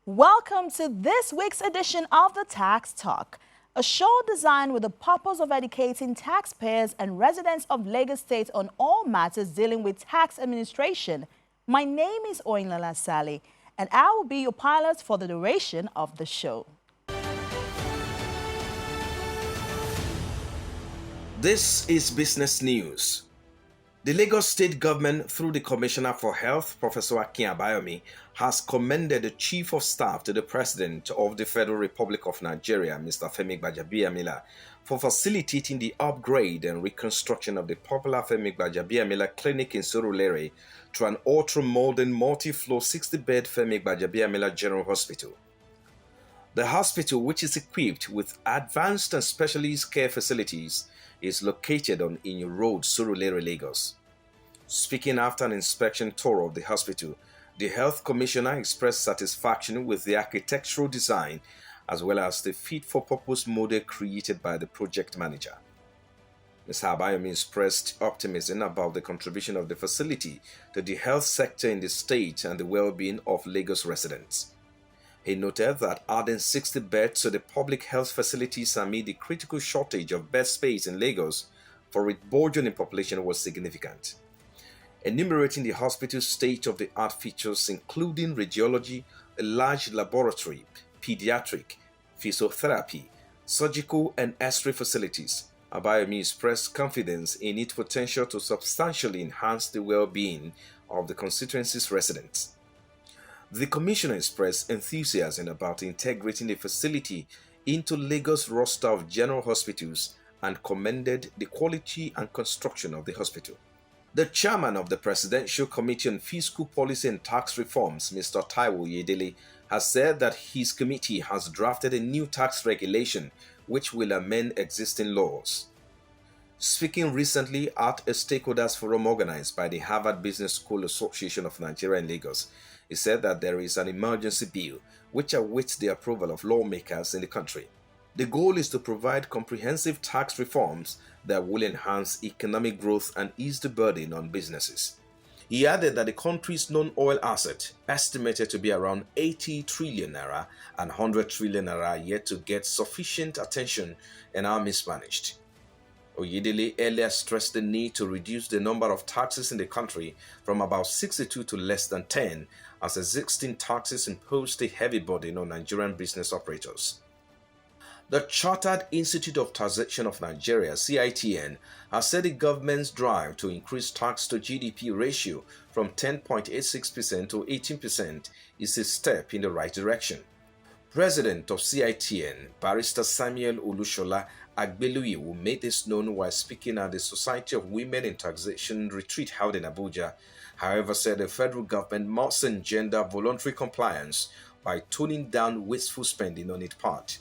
Welcome to this week's edition of the Tax Talk, a show designed with the purpose of educating taxpayers and residents of Lagos State on all matters dealing with tax administration. My name is Oyinlola Sally, and I will be your pilot for the duration of the show. This is business news. The Lagos State government, through the Commissioner for Health, Professor Akin Abayomi, has commended the Chief of Staff to the President of the Federal Republic of Nigeria, Mr. Femi Gbajabiamila, for facilitating the upgrade and reconstruction of the popular Femi Gbajabiamila Clinic in Surulere to an ultra-modern multi-floor 60-bed Femi Gbajabiamila General Hospital. The hospital, which is equipped with advanced and specialist care facilities, is located on Inyo Road, Surulere, Lagos. Speaking after an inspection tour of the hospital, the Health Commissioner expressed satisfaction with the architectural design as well as the fit-for-purpose model created by the project manager. Mr. Abayomi expressed optimism about the contribution of the facility to the health sector in the state and the well-being of Lagos residents. He noted that adding 60 beds to the public health facilities amid the critical shortage of bed space in Lagos for its burgeoning population was significant. Enumerating the hospital's state-of-the-art features including radiology, a large laboratory, pediatric, physiotherapy, surgical and X-ray facilities, Abayomi expressed confidence in its potential to substantially enhance the well-being of the constituency's residents. The Commissioner expressed enthusiasm about integrating the facility into Lagos' roster of general hospitals and commended the quality and construction of the hospital. The chairman of the Presidential Committee on Fiscal Policy and Tax Reforms, Mr. Taiwo Yedele, has said that his committee has drafted a new tax regulation which will amend existing laws. Speaking recently at a stakeholders forum organized by the Harvard Business School Association of Nigeria in Lagos, he said that there is an emergency bill which awaits the approval of lawmakers in the country. The goal is to provide comprehensive tax reforms that will enhance economic growth and ease the burden on businesses. He added that the country's non-oil asset, estimated to be around 80 trillion naira and 100 trillion naira, yet to get sufficient attention and are mismanaged. Oyedele earlier stressed the need to reduce the number of taxes in the country from about 62 to less than 10, as existing taxes imposed a heavy burden on Nigerian business operators. The Chartered Institute of Taxation of Nigeria, CITN, has said the government's drive to increase tax to GDP ratio from 10.86% to 18% is a step in the right direction. President of CITN, Barrister Samuel Olushola Agbeluyiwu, made this known while speaking at the Society of Women in Taxation retreat held in Abuja. However, said the federal government must engender voluntary compliance by toning down wasteful spending on its part.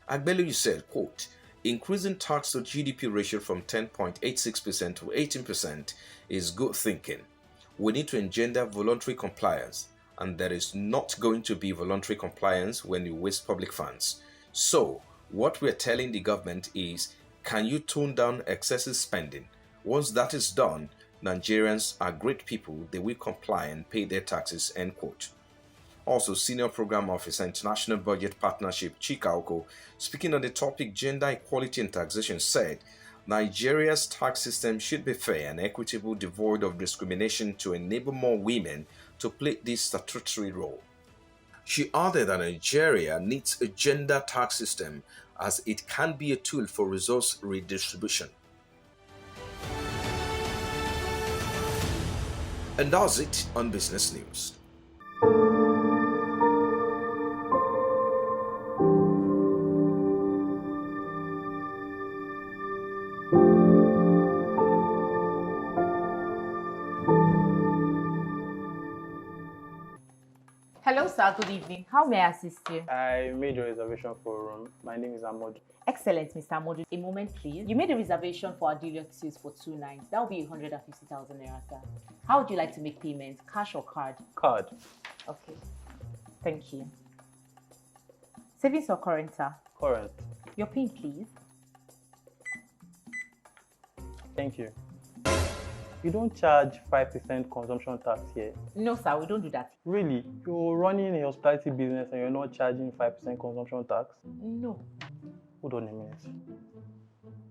Agbeluyiwu said, quote, "Increasing tax to GDP ratio from 10.86% to 18% is good thinking. We need to engender voluntary compliance, and there is not going to be voluntary compliance when you waste public funds. So, what we're telling the government is, can you tone down excessive spending? Once that is done, Nigerians are great people, they will comply and pay their taxes," end quote. Also, Senior Program Officer, International Budget Partnership, Chika Oko, speaking on the topic Gender Equality and Taxation, said, Nigeria's tax system should be fair and equitable, devoid of discrimination to enable more women to play this statutory role. She added that Nigeria needs a gender tax system as it can be a tool for resource redistribution. And that's it on Business News. Hello, sir. Good evening. How may I assist you? I made a reservation for a room. My name is Ahmad. Excellent, Mr. Amodu. A moment, please. You made a reservation for our deluxe suite for 2 nights. That will be 150,000 naira, sir. How would you like to make payment? Cash or card? Card. Okay. Thank you. Savings or current, sir? Current. Your PIN, please. Thank you. You don't charge 5% consumption tax here. No, sir, we don't do that. Really? You're running a hospitality business and you're not charging 5% consumption tax? No. Hold on a minute.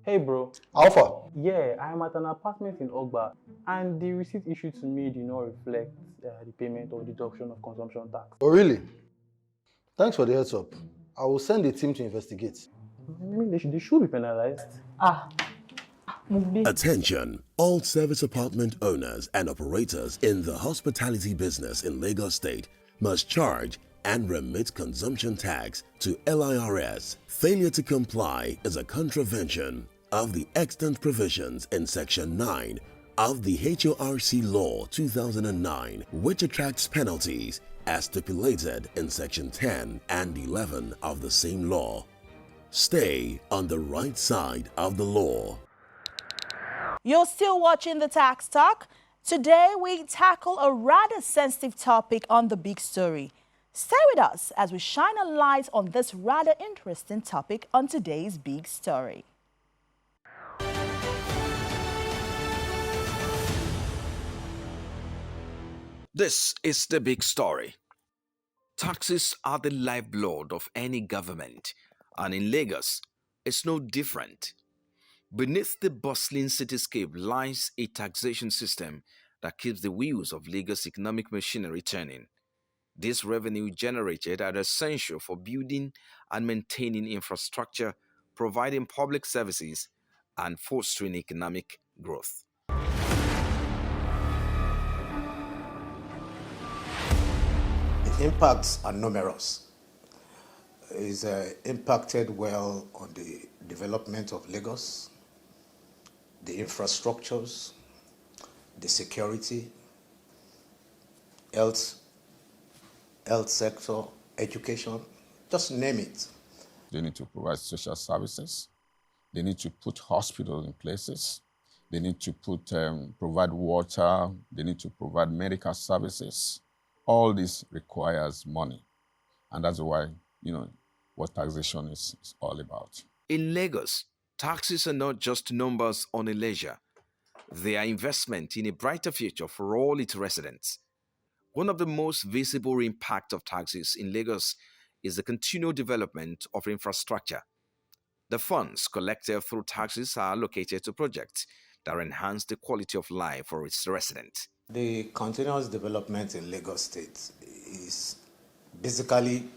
Hey bro. Alpha. Yeah, I am at an apartment in Ogba and the receipt issued to me did not reflect the payment or deduction of consumption tax. Oh, really? Thanks for the heads up. I will send a team to investigate. I mean, they should be penalized. Attention, all service apartment owners and operators in the hospitality business in Lagos State must charge and remit consumption tax to LIRS. Failure to comply is a contravention of the extant provisions in Section 9 of the HORC Law 2009, which attracts penalties as stipulated in Section 10 and 11 of the same law. Stay on the right side of the law. You're still watching the Tax Talk. Today, we tackle a rather sensitive topic on the big story. Stay with us as we shine a light on this rather interesting topic on today's big story. This is the big story. Taxes are the lifeblood of any government, and in Lagos, it's no different. Beneath the bustling cityscape lies a taxation system that keeps the wheels of Lagos' economic machinery turning. This revenue generated are essential for building and maintaining infrastructure, providing public services, and fostering economic growth. The impacts are numerous. It's impacted well on the development of Lagos, the infrastructures, the security, health sector, education, just name it. They need to provide social services. They need to put hospitals in places. They need to provide water. They need to provide medical services. All this requires money. And that's why, what taxation is all about. In Lagos, taxes are not just numbers on a ledger. They are investment in a brighter future for all its residents. One of the most visible impacts of taxes in Lagos is the continual development of infrastructure. The funds collected through taxes are allocated to projects that enhance the quality of life for its residents. The continuous development in Lagos State is basically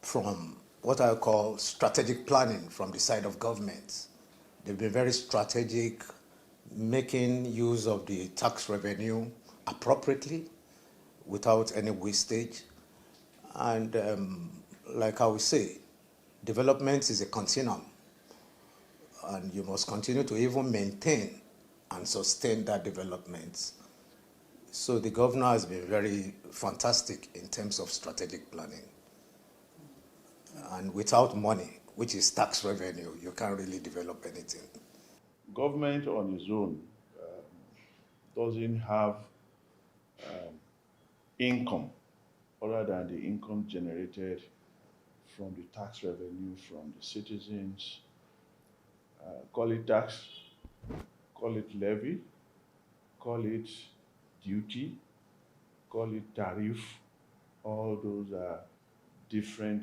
from what I call strategic planning from the side of government. They've been very strategic, making use of the tax revenue appropriately without any wastage. And like I would say, development is a continuum, and you must continue to even maintain and sustain that development. So the governor has been very fantastic in terms of strategic planning. And without money, which is tax revenue, you can't really develop anything. Government on its own doesn't have income other than the income generated from the tax revenue from the citizens. Call it tax, call it levy, call it duty, call it tariff. All those are different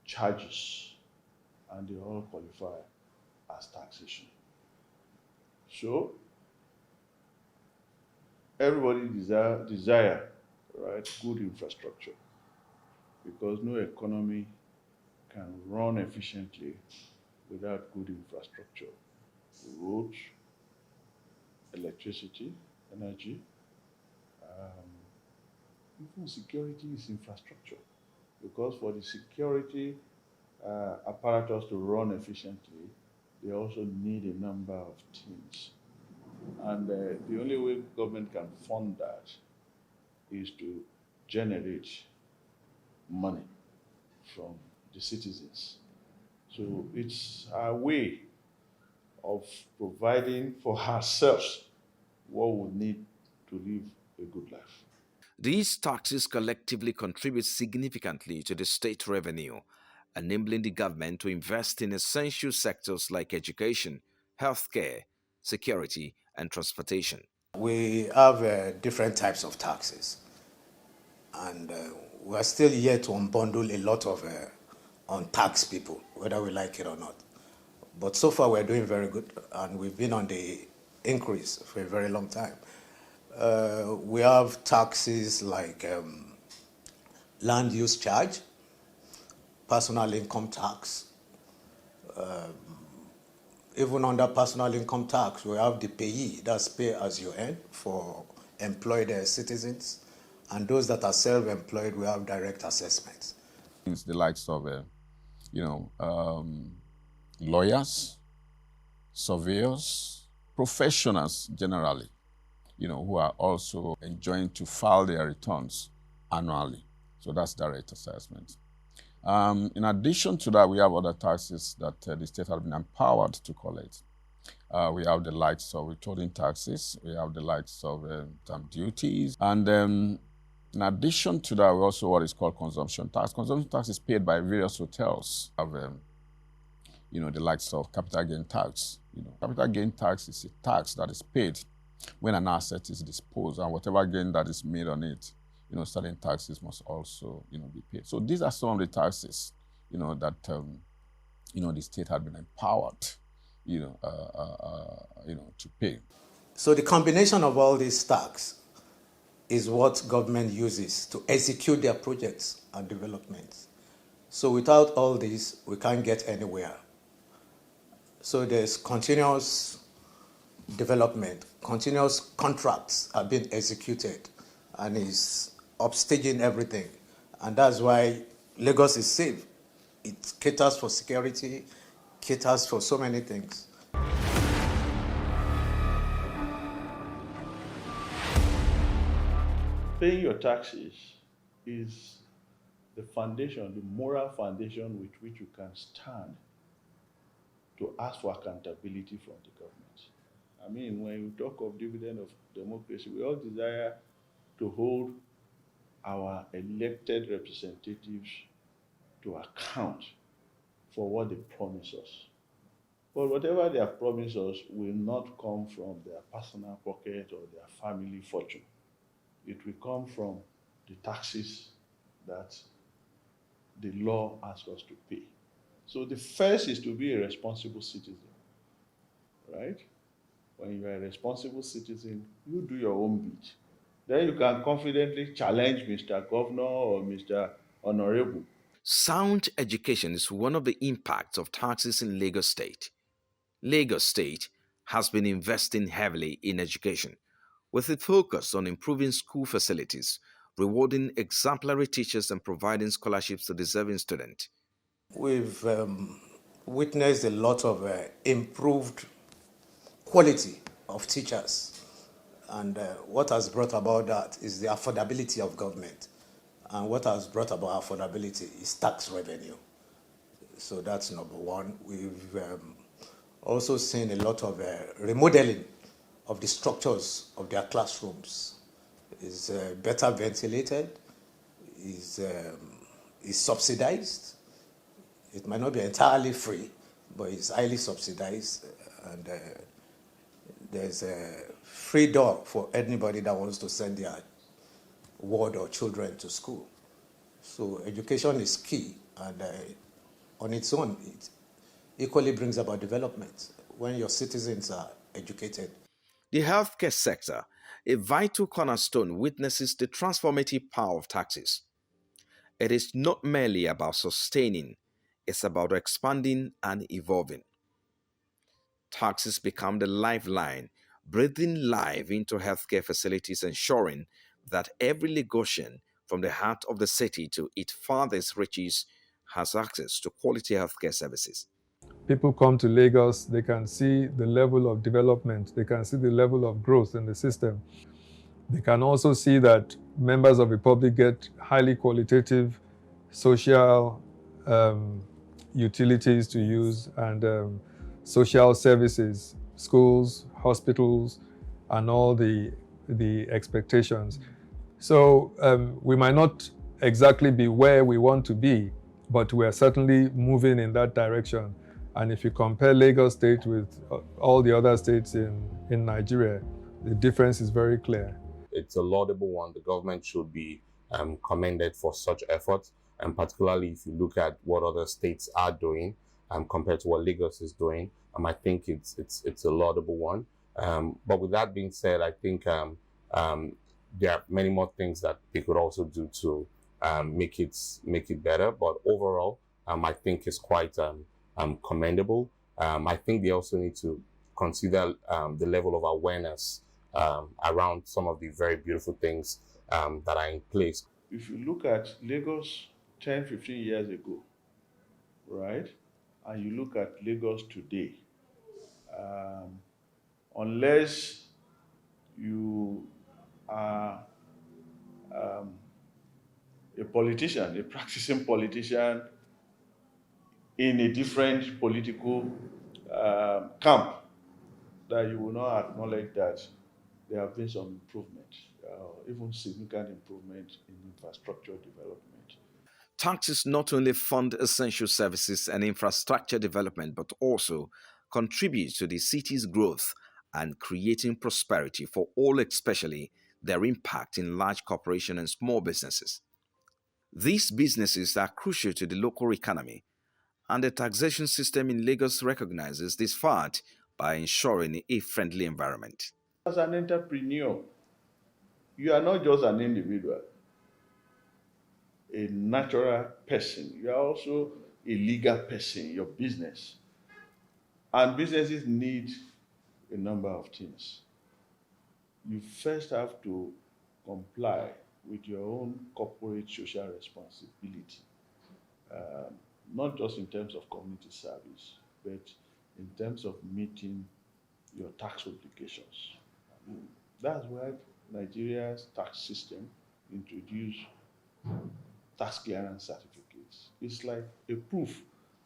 charges, and they all qualify as taxation. So everybody desire right, good infrastructure, because no economy can run efficiently without good infrastructure. Roads, electricity, energy, even security is infrastructure, because for the security apparatus to run efficiently, they also need a number of teams. And the only way government can fund that is to generate money from the citizens. So it's a way of providing for ourselves what we need to live a good life. These taxes collectively contribute significantly to the state revenue, enabling the government to invest in essential sectors like education, healthcare, security, and transportation. We have different types of taxes, and we are still yet to unbundle a lot of untaxed people, whether we like it or not. But so far we're doing very good, and we've been on the increase for a very long time. We have taxes like land use charge, personal income tax. Even under personal income tax, we have the payee, that's pay as you earn for employed citizens. And those that are self-employed, we have direct assessments. It's the likes of, lawyers, surveyors, professionals generally, who are also enjoined to file their returns annually. So that's direct assessment. In addition to that, we have other taxes that the state has been empowered to collect. We have the likes of withholding taxes, we have the likes of stamp duties, and in addition to that, we also what is called consumption tax. Consumption tax is paid by various hotels. We have, the likes of capital gain tax. Capital gain tax is a tax that is paid when an asset is disposed, and whatever gain that is made on it, certain taxes must also, be paid. So these are some of the taxes, that, the state had been empowered, to pay. So the combination of all these taxes is what government uses to execute their projects and developments. So without all this, we can't get anywhere. So there's continuous development, continuous contracts are being executed, and is upstaging everything. And that's why Lagos is safe. It caters for security, caters for so many things. Paying your taxes is the foundation, the moral foundation with which you can stand to ask for accountability from the government. I mean, when we talk of dividend of democracy, we all desire to hold our elected representatives to account for what they promise us. But whatever they have promised us will not come from their personal pocket or their family fortune. It will come from the taxes that the law asks us to pay. So the first is to be a responsible citizen, right? When you are a responsible citizen, you do your own bit. Then you can confidently challenge Mr. Governor or Mr. Honorable. Sound education is one of the impacts of taxes in Lagos State. Lagos State has been investing heavily in education, with a focus on improving school facilities, rewarding exemplary teachers and providing scholarships to deserving students. We've witnessed a lot of improved quality of teachers. And what has brought about that is the affordability of government. And what has brought about affordability is tax revenue. So that's number one. We've also seen a lot of remodeling of the structures of their classrooms. Is better ventilated, is subsidized. It might not be entirely free, but it's highly subsidized, and there's a free door for anybody that wants to send their ward or children to school. So education is key, and on its own, it equally brings about development when your citizens are educated. The healthcare sector, a vital cornerstone, witnesses the transformative power of taxes. It is not merely about sustaining, it's about expanding and evolving. Taxes become the lifeline, breathing life into healthcare facilities, ensuring that every Lagosian, from the heart of the city to its farthest reaches, has access to quality healthcare services. People come to Lagos, they can see the level of development, they can see the level of growth in the system. They can also see that members of the public get highly qualitative social utilities to use, and social services, schools, hospitals, and all the expectations. So we might not exactly be where we want to be, but we are certainly moving in that direction. And if you compare Lagos State with all the other states in Nigeria, the difference is very clear. It's a laudable one. The government should be commended for such efforts, and particularly if you look at what other states are doing compared to what Lagos is doing. I think it's a laudable one. But with that being said, I think there are many more things that they could also do to make it better. But overall, I think it's quite commendable. I think they also need to consider the level of awareness around some of the very beautiful things that are in place. If you look at Lagos 10, 15 years ago, right, and you look at Lagos today, unless you are a politician, a practicing politician in a different political camp, that you will not acknowledge that there have been some improvement, even significant improvement in infrastructure development. Taxes not only fund essential services and infrastructure development, but also contribute to the city's growth and creating prosperity for all, especially their impact in large corporations and small businesses. These businesses are crucial to the local economy, and the taxation system in Lagos recognizes this fact by ensuring a friendly environment. As an entrepreneur, you are not just an individual, a natural person. You are also a legal person, your business. And businesses need a number of things. You first have to comply with your own corporate social responsibility, not just in terms of community service, but in terms of meeting your tax obligations. That's why Nigeria's tax system introduced tax clearance certificates. It's like a proof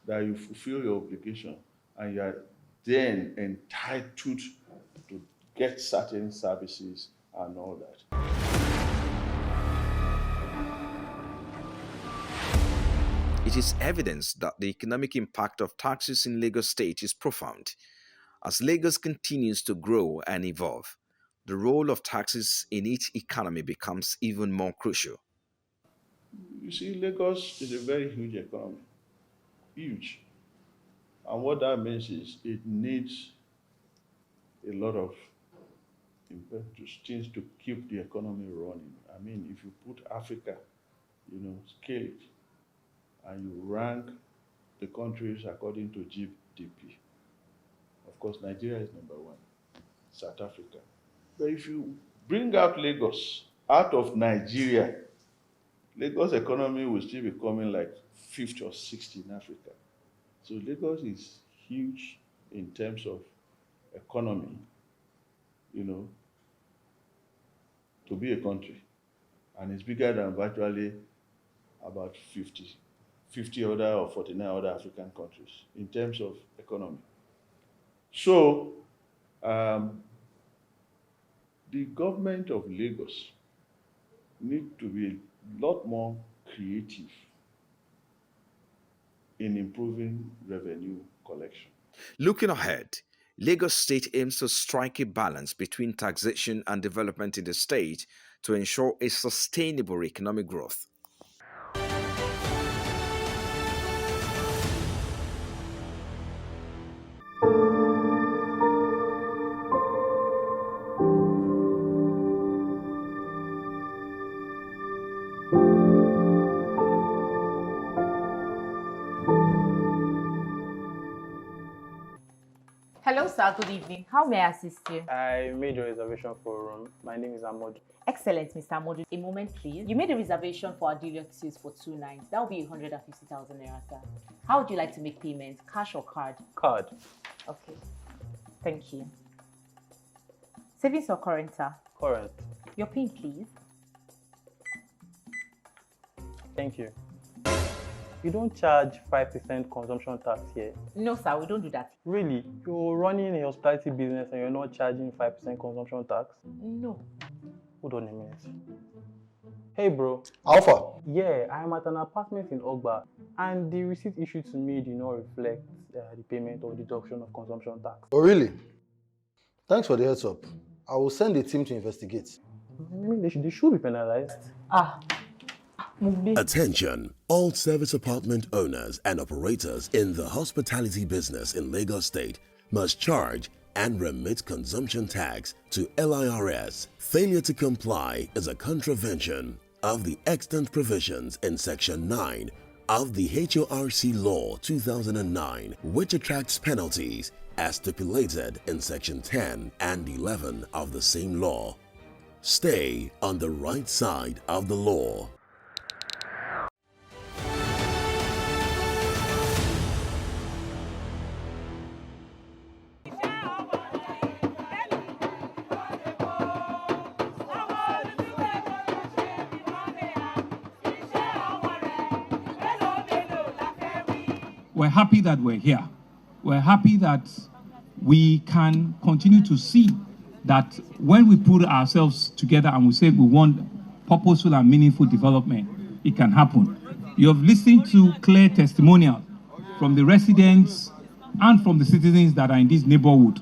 that you fulfill your obligation and you are then entitled to get certain services and all that. It is evidence that the economic impact of taxes in Lagos State is profound. As Lagos continues to grow and evolve, the role of taxes in its economy becomes even more crucial. You see, Lagos is a very huge economy, huge. And what that means is it needs a lot of impetus, things to keep the economy running. I mean, if you put Africa, scale it, and you rank the countries according to GDP. Of course, Nigeria is number one, South Africa. But if you bring out Lagos out of Nigeria, Lagos economy will still be coming like 50 or 60 in Africa. So Lagos is huge in terms of economy, to be a country. And it's bigger than virtually about 50 other or 49 other African countries in terms of economy. So the government of Lagos need to be a lot more creative in improving revenue collection. Looking ahead, Lagos State aims to strike a balance between taxation and development in the state to ensure a sustainable economic growth. Hello, sir. Good evening. How may I assist you? I made a reservation for a room. My name is Ahmad. Excellent, Mr. Modu. A moment, please. You made a reservation for our deluxe suite for 2 nights. That will be 150,000 naira, sir. How would you like to make payment? Cash or card? Card. Okay. Thank you. Savings or current, sir? Current. Your PIN, please. Thank you. You don't charge 5% consumption tax here. No, sir. We don't do that. Really? You're running a hospitality business and you're not charging 5% consumption tax? No. Hold on a minute. Hey, bro. Alpha. Yeah, I'm at an apartment in Ogba, and the receipt issued to me did not reflect the payment or deduction of consumption tax. Oh, really? Thanks for the heads up. I will send a team to investigate. I mean, they should be penalized. Attention, all service apartment owners and operators in the hospitality business in Lagos State must charge and remit consumption tax to LIRS. Failure to comply is a contravention of the extant provisions in Section 9 of the HORC Law 2009, which attracts penalties as stipulated in Section 10 and 11 of the same law. Stay on the right side of the law. We're happy that we're here. We're happy that we can continue to see that when we put ourselves together and we say we want purposeful and meaningful development, it can happen. You have listened to clear testimonials from the residents and from the citizens that are in this neighborhood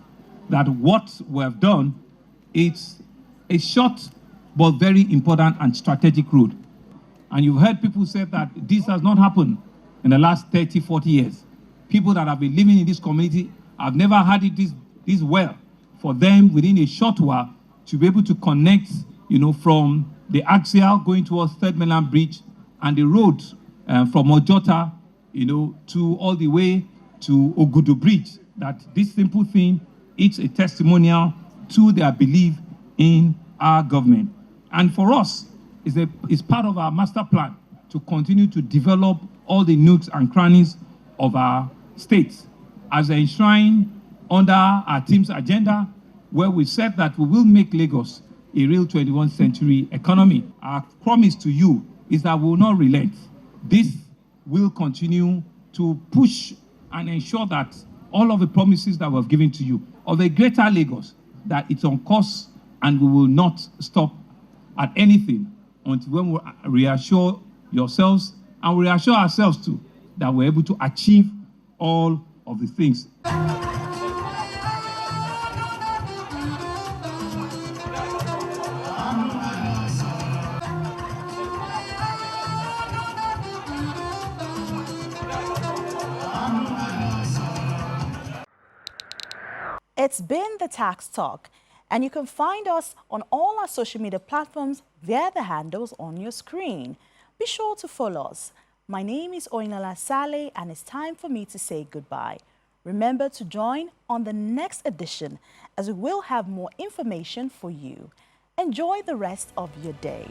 that what we have done is a short but very important and strategic road. And you've heard people say that this has not happened in the last 30, 40 years. People that have been living in this community have never had it this well. For them, within a short while, to be able to connect, from the axial going towards Third Mainland Bridge and the road from Ojota, to all the way to Ogudu Bridge, that this simple thing is a testimonial to their belief in our government. And for us, it's part of our master plan to continue to develop all the nooks and crannies of our states as enshrined under our team's agenda, where we said that we will make Lagos a real 21st century economy. Our promise to you is that we will not relent. This will continue to push and ensure that all of the promises that we've given to you of a greater Lagos, that it's on course and we will not stop at anything until when we reassure yourselves and we reassure ourselves too that we're able to achieve all of the things. It's been the Tax Talk, and you can find us on all our social media platforms via the handles on your screen. Be sure to follow us. My name is Oinala Saleh, and it's time for me to say goodbye. Remember to join on the next edition, as we will have more information for you. Enjoy the rest of your day.